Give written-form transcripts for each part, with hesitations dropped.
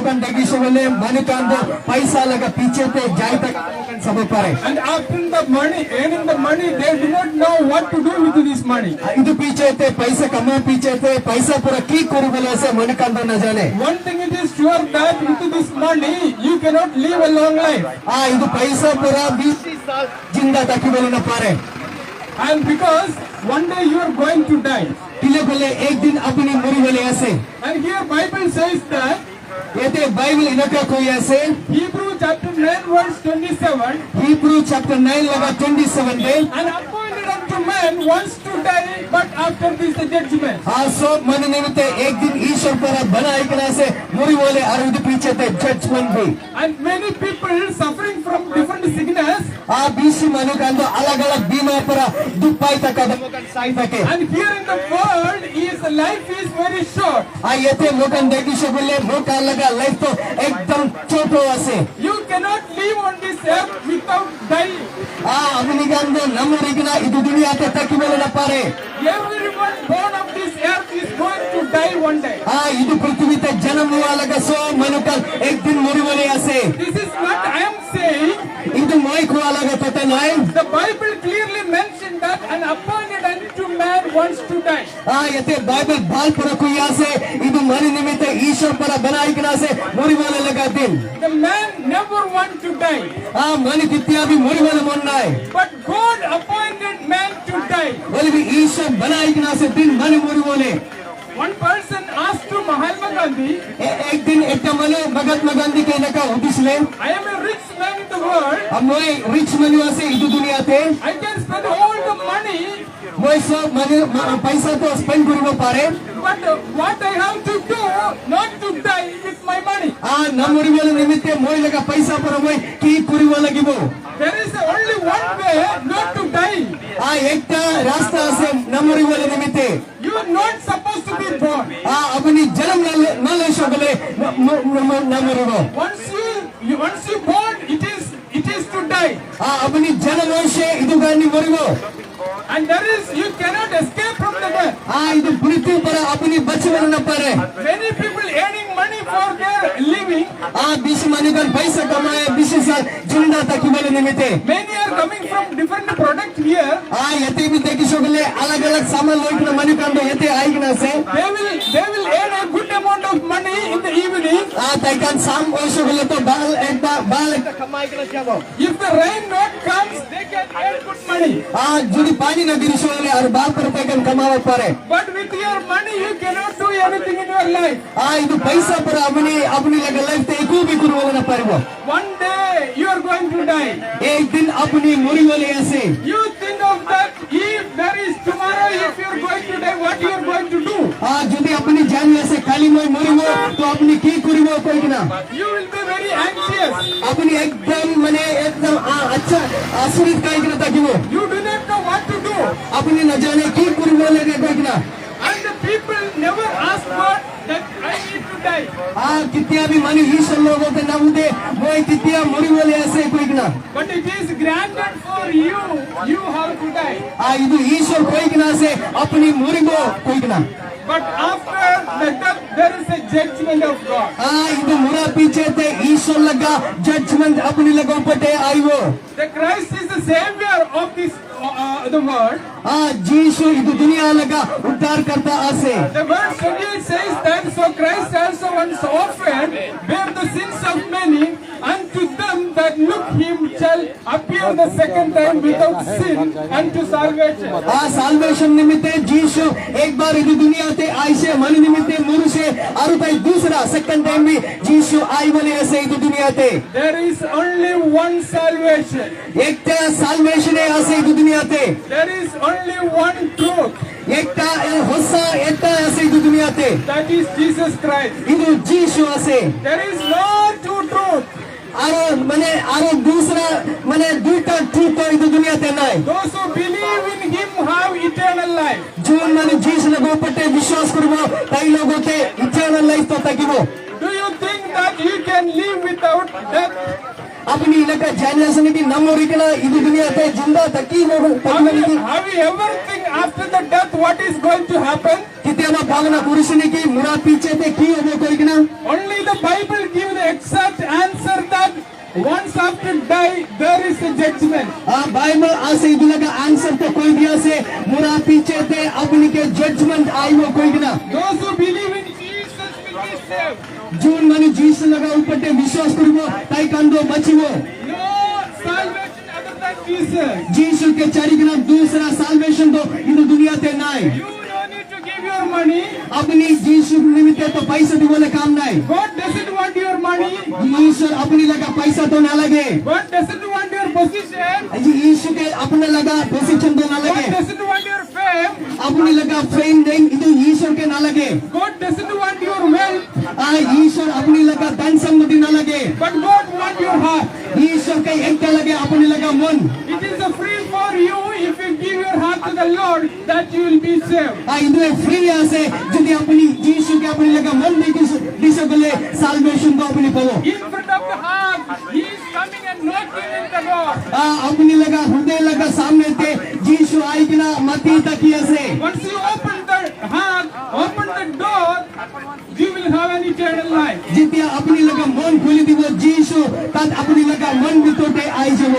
मुकन देखी शोले मनुकान दो पैसा लगा पीछे ते जाए तक सब पारे And after the money, earning the money, they do not know what to do with this money. इधर पीछे ते पैसा कमा पीछे ते पैसा पूरा की करू बोले से मनुकान दो न जाने One thing it is sure that with this money, you cannot live a long life. इधर पैसा पूरा 20 साल जिंदा तक बोले न पारे And because one day you are going to die. तिले बोले एक दिन अपनी मरी बोले ऐसे And here Bible says that ये ते बाइबल इनका कोई ऐसे Hebrew chapter 9 verse 27. Hebrew chapter 9 लगा 27 में And appointed unto man wants to die, but after this the judgment. सो मन निमित्त एक दिन ईश्वर पर बना एक ना से मुरी बोले और उधर पीछे ते जजमेंट भी And many people suffering from different sickness. बीसी मनुकान दो अलग अलग बीमार पर दुख पाई तक मुकन साई तके And here in the world, his life is very short. ये ते मुकन देखी शोले मुका लगा लाइफ तो एकदम छोटो ऐसे You cannot live on this earth without dying. अपनी गान दो नमूरी की ना इधर दुनिया के तक ही बोले न पारे Everyone born of this earth is going to die one day. इधर पृथ्वी ते जन्म हुआ लगा सो मनुकान एक दिन मुरी बोले ऐसे This is what I am saying. इधर मोई खुआ लगा तो ते नहीं The Bible clearly mentioned that an appointed unto man wants to die. ये ते बाइबल बाल पर कोई ऐसे इधर मनी निमित्त ईश्वर पर बनाई की ना से मुरी बोले लगा दिन The man never wants to die. Money कितना भी मुरी बोले मन ना है But God appointed man to die. बोले भी ईश्वर बनाई की ना से दिन मनी मुरी बोले One person asked to Mahatma Gandhi, एक दिन एक मनो महात्मा गांधी के नका उदिश ले I am a rich man in the world. अब मोए रिच मनुआ से इधर दुनिया थे I can spend all the money, मोए सब मने पैसा तो स्पेंड करू पारे but what I have to do not to die with my money. नमुरी बोले निमित्त मोए लगा पैसा पर मोए की करू वाला की वो There is only one way not to die. एक रास्ता से नमुरी बोले निमित्त You are not supposed to be born. अपनी जन्म न ले शोले नमुरी वो Once you born, it is to die. अपनी जन्म से इधर गानी मुरी वो And you cannot escape from the death. इधर पृथ्वी पर अपनी बचवन न पारे Many people earning money for their living. बीस मनुकन पैसा कमाए 20 साल जिंदा तक बोले निमित्त Many are coming from different product here. यते भी देखी शोले अलग अलग सामान लोग मनुकन दो यते आई कि ना से They will earn a good amount of money in the evening. ताइकान शाम को शोले तो बाल एक कमाई के लिए जाओ If the rain not comes, they can earn good money. जुड़ी पानी न गिरी शोले और बाल पर ताइकान कमावा पारे But with your money, you cannot do anything in your life. इधर पैसा पर अपनी लगे लाइफ ते एको भी करू वाला न पारे वो One day you are going to die. एक दिन अपनी मुरी वाले ऐसे You think of that. If there is tomorrow, if you are going to die, what you are going to do? जुड़ी अपनी जान ऐसे खाली मोई मुरी वो तो अपनी की करू वो कोई कि ना You will be very anxious. अपनी एकदम मने एकदम अच्छा आसुरित काई कि ना ताकि वो You do not know what to do. अपनी न जाने की करू वाले रे कोई कि ना And the people never ask God that I need to die. कितना भी मानी ईश्वर लोगों के नाम दे वो कितना मुरी वाले ऐसे कोई कि ना But it is granted for you. You have to die. इधर ईश्वर कोई कि ना से अपनी मुरी को कोई कि ना But after the death, there is a judgment of God. इधर मुरा पीछे थे ईश्वर लगा जजमेंट अपनी लगों पर टे आई वो The Christ is the savior of this the world. जीसु इधर दुनिया लगा उद्धार करता आसे The verse 28 says that so Christ also once offered bear the sins of many, unto them that look him shall appear the second time without sin unto salvation. Salvation निमित्त जीसु एक बार इधर दुनिया ते आई से मन निमित्त मुरु से और भाई दूसरा सेकंड टाइम भी जीसु आई वाले ऐसे इधर दुनिया ते There is only one salvation. एक ता साल्वेशन है ऐसे इधर दुनिया ते There is only one truth. एक ता होसा एक ता ऐसे इधर दुनिया ते That is Jesus Christ. इधर जीसु ऐसे There is no two truth. आरो दूसरा मने दूटा ठीक तो इधर दुनिया ते नहीं Those who believe in him have eternal life. जो मने जीसु लगो पटे विश्वास करो ताई लोगों के इटर्नल लाइफ तो ताकि वो Do you think that you can live without death? अपनी इलाका जनरेशन की नमोरी के ना इधर दुनिया ते जिंदा तकी लोग Have you ever think after the death, what is going to happen? কেতিয়াবা ভাবনা করেছেন কি মুরা পিছেতে কি হবে কই কিনা? Only the Bible gives the exact answer that once after die, there is a judgment. Bible আছে ইদুলাকা আনসার তো কই দিয়াছে মুরা পিছেতে আপনি কে জাজমেন্ট আইবো কই কিনা? Those who believe in Jesus will be saved. June মানে যিশু লাগা উপরে বিশ্বাস করব তাই কান্দ বাঁচিব। No salvation other than Jesus. যিশু কে চারিকিনা दूसरा সালভেশন তো ইদু দুনিয়াতে নাই। You don't need to give your money. আপনি যিশু নিমিত্তে তো পয়সা দিবলে কাম নাই। God doesn't want your money. ঈশ্বর আপনি লাগা পয়সা তো না লাগে। God doesn't want your position. যিশু কে আপনি লাগা পজিশন তো না লাগে। God doesn't want your fame. আপনি লাগা ফেম দেন ইদু ঈশ্বর কে না লাগে। God doesn't want your wealth. ঈশ্বর আপনি লাগা ধন সম্পত্তি না লাগে। But God wants your heart. ঈশ্বর কে একটা লাগে আপনি লাগা মন। It is a free for you if you give your heart to the Lord that you will be saved. Idu free আছে যদি আপনি যিশু কে আপনি লাগা মন দিছে বলে সালভেশন তো আপনি পাবো। In front of the heart, He is coming and knocking in the door. আপনি লাগা হৃদয় লাগা সামনেতে যিশু আইকিনা মাটি তাকি আছে। Once you open the heart, open the door, you will have an eternal life. যেতিয়া আপনি লাগা মন খুলি দিব যিশু তাত আপনি লাগা মন ভিতরতে আই যাব।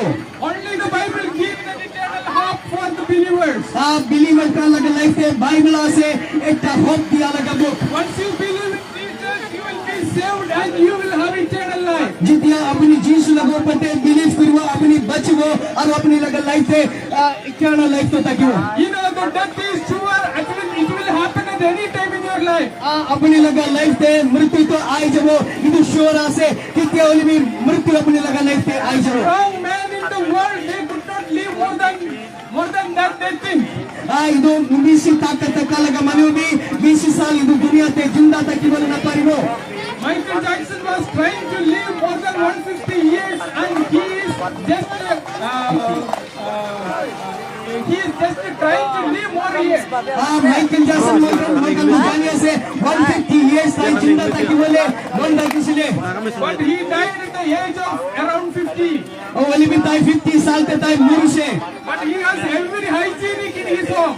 Only the Bible gives an eternal hope for the believers. Believer কা লাগা লাইফে বাইবেল আছে একটা হোপ দিয়া লাগা বুক। Once you believe in Jesus, you will be saved and you will have eternal life. যেতিয়া আপনি যিশু লাগা উপরে বিলিভ করিব আপনি বাঁচিব আর আপনি লাগা লাইফে ইটারনাল লাইফ তো থাকিব। You know the death is sure. Actually, it will happen at any time in your life. আপনি লাগা লাইফে মৃত্যু তো আই যাব ইদু শিওর আছে কেতিয়া হলি মৃত্যু আপনি লাগা লাইফে আই যাব। Strong men in the world, they could not live more than that they think. ಇದು ಬಿಸಿ ತಾಕತ್ತ ಕಾಲಗ ಮನೆಯಲ್ಲಿ 20 ಸಾಲ ಇದು ದುನಿಯಾತೆ ಜಿಂದಾ ತಕ್ಕಿಬಲ್ಲ ನ ಪಾರಿಬೋ। Michael Jackson was trying to live more than 150 years and he is just trying to live more years. Michael Jackson मगन जानिए से 150 years ताई जिंदा तक्किबले बंदा किसले। But he died at the age of around 50. ओ वली भी ताई 50 साल ते ताई मुरशे। But he has every hygienic in his home.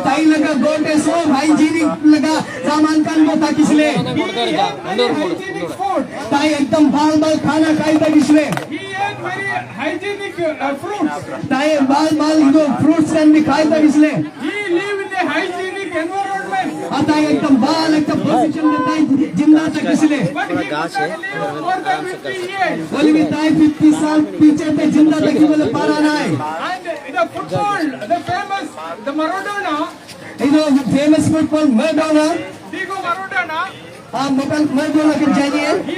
ताई लगा गोटे सो हाइजीनिक लगा सामान कान को ताकिसले। He ate very hygienic food. ताई एकदम बाल बाल खाना खाई ताकिसले। He ate very hygienic fruits. ताई बाल बाल इदो फ्रूट्स कैन भी खाई ताकिसले। He lived in a hygienic environment. ताई एकदम बाल एकदम पोजीशन में ताई जिंदा तकिसले। But he could not live more than 50 years. वली भी ताई 50 साल पीछे ते जिंदा तक्किबले पारा नाय। And the football, the famous, the Maradona, ಇದು ಫೇಮಸ್ ಫುಟ್ಬಾಲ್ ಮರ್ಡೋನಾ Diego Maradona, ಮರ್ಡೋನಾ के जानिए he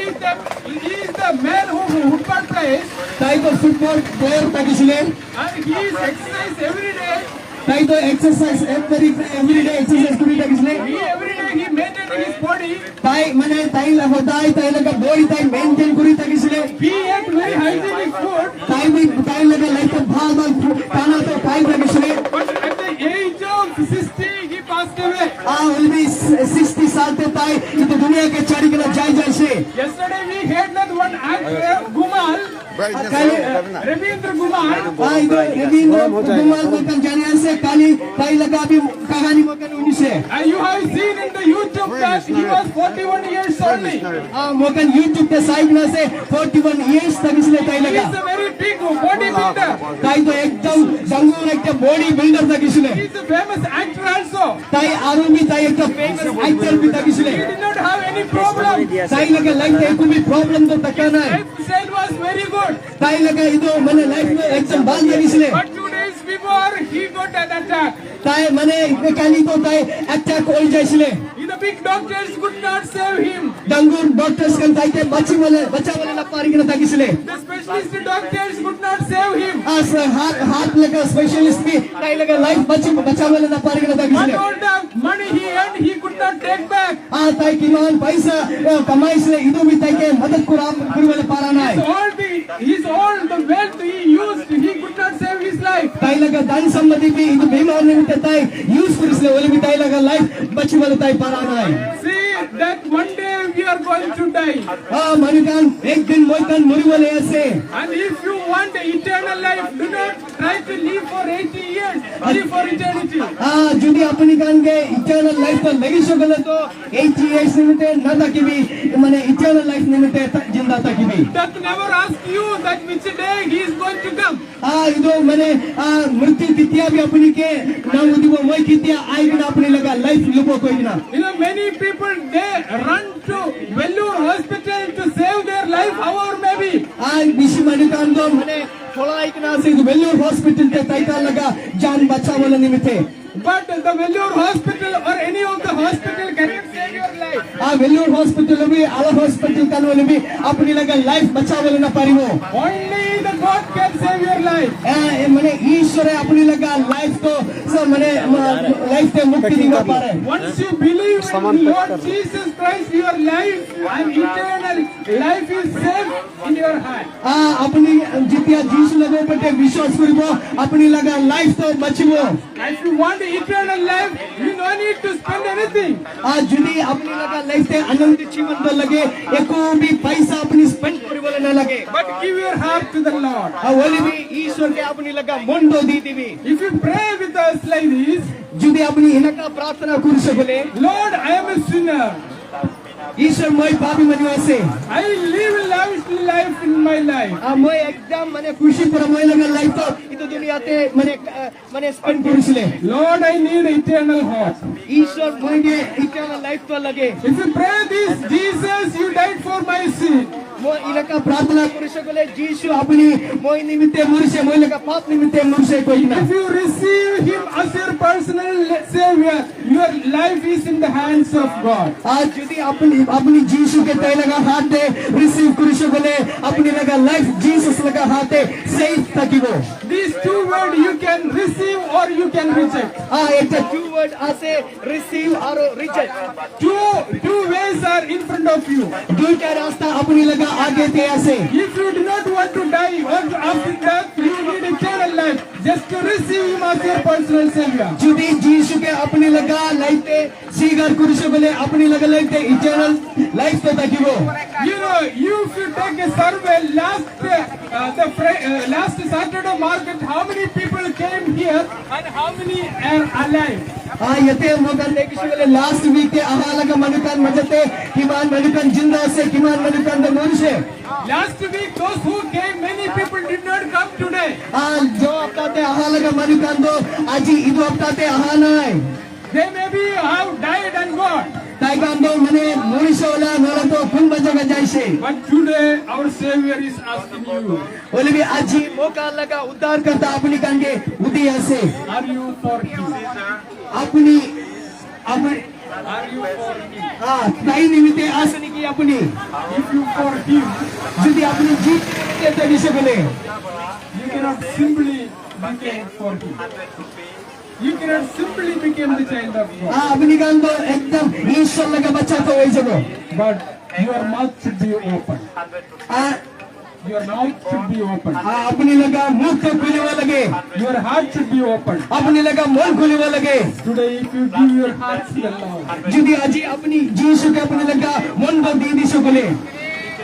is the man who football plays ताई तो फुटबॉल प्लेयर तकिसले। and he is exercise every day. ताई तो एक्सरसाइज एवरीडे एक्सरसाइज करी तकिसले। Every day he maintains his body. ताई माने ताई लगो ताई लगा बॉडी ताई मेंटेन करी तकिसले। He ate very hygienic food. ताई लगा लाइक भाल भाल खाना तो खाई तकिसले। But at the age of 60, he passed away. Only 60 साल ते ताई इतो दुनिया के चढ़ी के जाय से। Yesterday we heard that one actor, Gumal, Ravindra Gumal, इतो रवींद्र कुमार मकन जानिए से काली ताई लगा भी कहानी मकन उनी से। and you have seen in the YouTube that he was 41 years only. Makan YouTube के साइड में से 41 इयर्स तक इसलिए ताई He लगा। is a very big bodybuilder. ताई तो एकदम जंगूर एक बॉडी बिल्डर तक इसलिए। He is a famous actor also. ताई आरू भी ताई एक फेमस एक्टर भी तक He इसलिए। did not have any problem. ताई लगा लाइफ में कोई भी प्रॉब्लम तो तका ना है। Lifestyle was very good. ताई लगा इधर मैंने लाइफ में एकदम बाल तक इसलिए। But 2 days before, he got an attack. ताई मैंने इतने काली तो ताई अटैक हो जाए इसलिए। The big doctors could not save him. डंगूर डॉक्टर्स कल ताई के बच्चा वाले ना पारी के ना तक इसलिए। The specialist doctors could not save him. हाथ लगा स्पेशलिस्ट भी ताई लगा लाइफ बच्चा वाले ना पारी के ना तक And इसलिए। all the money he earned, he could not take back. ताई किमान पैसा कमाई से इधर भी ताई के मदद को राम गुरु वाले पारा ना है। All the wealth he used, he could not save his life. ताई लगा धन संबंधी भी इधर बीमार नहीं होते ताई यूज कर इसलिए वाले भी ताई लगा लाइफ बच्ची वाले ताई पारा ना है। See that one day we are going to die. मनुकान एक दिन मोइकान मुरी वाले ऐसे। And if you want eternal life, do not try to live for 80 years. Live for eternity. যদি আপনি কানকে ইটারনাল লাইফ তো লাগি সকলে তো এই জিএস নিমিতে না থাকিবি মানে ইটারনাল লাইফ নিমিতে জিন্দা থাকিবি Death never asks you that which day he is going to come. ಇದು ಮನೆ ಮೃತ್ಯು ಕಿತ್ಯ भी अपनी के ನಾವು ದಿವ ಮೈ ಕಿತ್ಯ ಆಯ್ಗನ अपनी लगा लाइफ लुबो Koyna You know, many people they run to Vellore hospital to save their life, however maybe. बिशी मने कांदो मने थोड़ा इतना से वेल्लोर हॉस्पिटल के तैका लगा जान बचावला निमित्ते But the Vellore hospital or any of the hospital cannot save your life. Vellore hospital भी अलग हॉस्पिटल कानोले भी अपनी लगा लाइफ बचावला ना पारिवो Only the God can save your life. मने ईश्वर अपनी लगा लाइफ तो सब मने लाइफ से मुक्ति दिवा पारे Once you believe in Lord Jesus Christ, your life and eternal life is saved in your heart. अपनी जितिया जीसु लगो पटे विश्वास करिवो अपनी लगा लाइफ तो बचिवो If you want eternal life, you no need to spend anything. जुदी अपनी लगा लाइफ से आनंद जीवन तो लगे एको भी पैसा अपनी स्पेंड करिवले ना लगे But give your heart to the Lord. ओली भी ईश्वर के अपनी लगा मन तो दी दिवी If you pray with us like this, जुदी अपनी इनका प्रार्थना करू सकले Lord, I am a sinner. ईश्वर मैं पापी मनिवासे I live life in my life. मैं एकदम मने खुशी पर मैं लगा लाइफ तो इतो दुनिया ते मने स्पेंड करूसले Lord, I need eternal hope. ईश्वर मुझे इटर्नल लाइफ तो लगे If you pray this, Jesus, you died for my sin. मो इनका प्रार्थना करू सकले जीसु अपनी मोय निमित्ते मुरसे मोय लगा पाप निमित्ते मुरसे कोई ना If you receive Him as your personal Savior, your life is in the hands of God. आज यदि अपनी जीसु के तय लगा हाथ दे रिसीव करू सकले अपनी लगा लाइफ जीसस लगा हाथ दे safe तकिवो These two words you can receive or you can reject. एक टू वर्ड आसे रिसीव और reject Two ways are in front of you. दुईटा रास्ता अपनी लगा आगे थे ऐसे If you do not want to die or after death, you need eternal life. Just to receive Him as your personal Savior. यदि जीसु के अपनी लगा लाइफ दे स्वीकार करू सकले अपनी लगा लाइफ दे इटर्नल लाइफ तो तकिवो You know, if you take a survey last Saturday market, how many people came here and how many are alive? यते मोगन देखि सकले लास्ट वीक के आहा लगा मनुकान मजते किमान मनुकान जिंदा से किमान मनुकान the मुरसे Last week, those who came, many people did not come today. जो अपताते आहा लगा मनुकान दो आजी इदो अपताते आहा नाय They maybe have died and gone. ताइकान दो मने मुरिसोला नोला तो कुन बजगा जाइसे But today, our Savior is asking you, ओले भी आजी मौका लगा उद्धार करता अपनी कांगे उदी ऐसे are you for Him? अपनी अपनी Are you for Him? ताई निमित्ते आसनी की अपनी If you for Him, यदि अपनी जीत के तभी से बोले you cannot simply become for Him. You cannot simply become the child of God. अपनी कान तो एकदम ईश्वर लगा बच्चा तो वही जगह But your mouth should be open. Your mouth should be open. अपनी लगा मुंह तो खुले हुए लगे Your heart should be open. अपनी लगा मन खुले हुए लगे Today, if you give your heart to the Lord, यदि अजी अपनी जीसु के अपनी लगा मन को दी दी सकले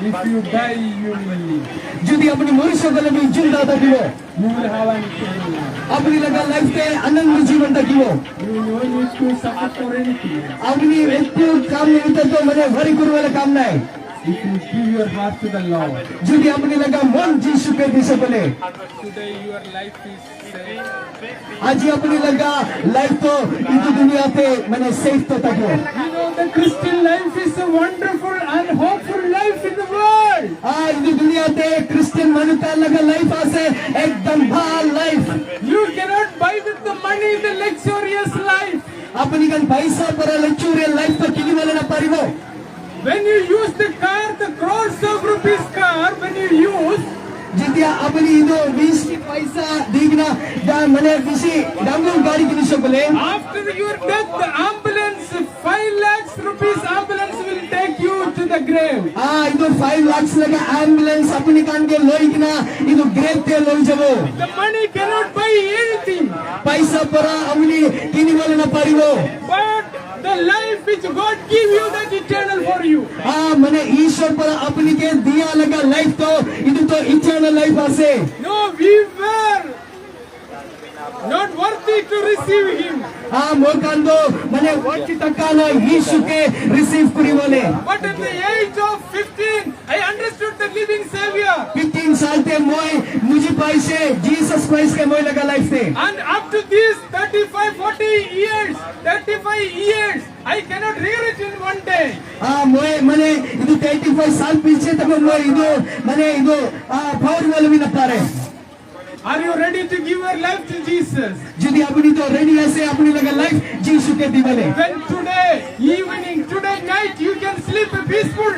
if you die, you will live. यदि अपनी मुरी सकले भी जिंदा तकिवो You will have an eternal life. अपनी लगा लाइफ के आनंद जीवन तकिवो You will no need to suffer for anything. अपनी व्यक्ति काम निमित्त तो मने भरी कुर वाले काम नहीं If you give your heart to the Lord, यदि अपनी लगा मन जीसु के दी सकले today your life is saved. आज अपनी लगा लाइफ तो इस दुनिया पे मैंने सेफ तो तकिवो You know, the Christian life is a wonderful and hopeful life in the world. आज इस दुनिया पे क्रिश्चियन मनुष्य लगा लाइफ आसे एकदम भाल life You cannot buy with the money the luxurious life. अपनी कन पैसा पर लचूरे लाइफ तो किली वाले ना पारिवो When you use the car, the crores of rupees car, when you use, Jitiya अपनी इदो 20 की पैसा दीगना दा मने किसी डांगो गाड़ी की निशोले after your death, the ambulance, 5 lakhs rupees ambulance will take you to the grave. इदो 5 lakh लगा एम्बुलेंस अपनी कान के लोइकना इदो ग्रेव ते लोइ जबो The money cannot buy anything. पैसा पर अपनी किनी वाले ना पारिवो But the life which God give you, that eternal for you. मने ईश्वर पर अपनी के दिया लगा लाइफ तो इदो तो इटर्नल लाइफ आसे No, we were not worthy to receive him. Mokando mane wati takana Yesu ke receive kurivole. But at the age of 15, I understood the living Savior. 15 साल ते मोय मुझे पाइसे जीसस क्राइस्ट के मोय लगा लाइफ थे. And up to these 35, 40 years, 35 years, I cannot read it in one day. मोय मने इदु 35 साल पीछे तक मोय इदु मने इदु power वाले भी न पारे. Are you ready to give your life to Jesus? यदि अपनी तो रेडी ऐसे अपनी लगा लाइफ जीसु के दिवाले. When today evening, today night, you can sleep peaceful.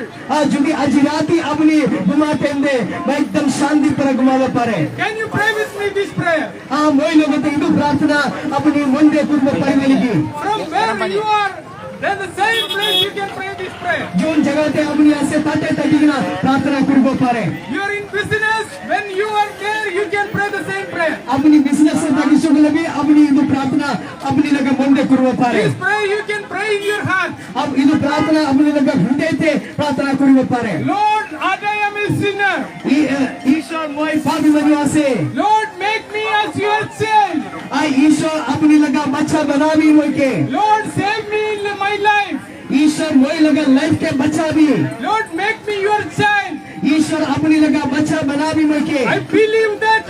यदि आज राती अपनी घुमा पेंदे मैं एकदम शांति पर घुमावा पारे. Can you pray with me this prayer? मोय लोगों तो इदु प्रार्थना अपनी मंदे कुछ में पाई मिलेगी. From where you are, then the same place you can pray this prayer. Zone जगह ते अपनी ऐसे ताते तकिना प्रार्थना करबो पारे. You are in business, when you are there, you can pray the same prayer. अपनी बिजनेस से ताकि शुभ लगे अपनी इदु प्रार्थना अपनी लगा मंदे करबो पारे. This prayer you can pray in your heart. अब इदु प्रार्थना अपनी लगा हृदय ते प्रार्थना करबो पारे. Lord, I am a sinner. ईश्वर मोय पापी बनियासे. Lord, make me as your child. ईश्वर अपनी लगा बच्चा बनावी मोय के. Lord, save me in my life. ईश्वर मोय लगा लाइफ के बच्चा भी. Lord, make me your child. ईश्वर अपनी लगा बच्चा बनावी मोय के. I believe that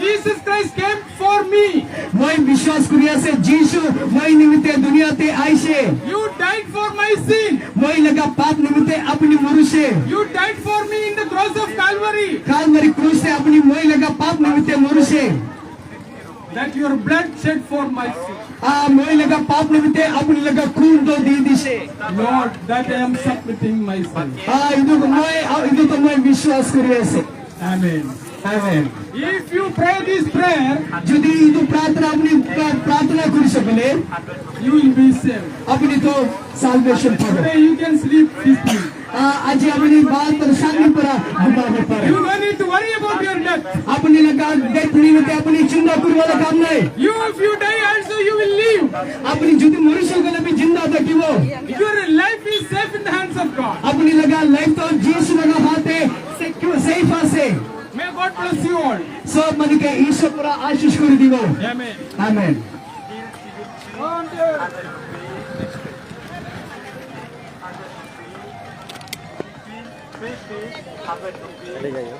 Jesus Christ came for me. मोय विश्वास करिया से जीसु मोय निमित्ते दुनिया ते आइसे. You died for my sin. मोय लगा पाप निमित्ते अपनी मरुसे. You died for me in the cross of Calvary. Kalvari क्रूस से अपनी मोय लगा पाप निमित्ते मरुसे. That your blood shed for my sin. मोय लगा पाप निमित्ते अपनी लगा खून दो दी दिसे. Lord, that I am submitting myself. इदु तो मोय विश्वास करिया से. Amen. Amen. If you pray this prayer, यदि इदु प्रार्थना अपनी प्रार्थना करि सकले you will be saved. अपनी तो साल्वेशन पावे. Today you can sleep peacefully. आज अपनी बात पर शांति पर घुमावे पारे. You don't need to worry about your death. अपनी लगा डेथ निमित्ते अपनी चिंता करने वाला काम नहीं. You, if you die also, you will live. अपनी जुदी मनुष्य के लिए भी जिंदा था कि वो Your life is safe in the hands of God. अपनी लगा लाइफ तो जीसस लगा हाथे से क्यों सेफ से. May God bless you all. सब मन के ईश्वर पूरा आशीष कर दिवो. Amen. आमेन. चले जाइए.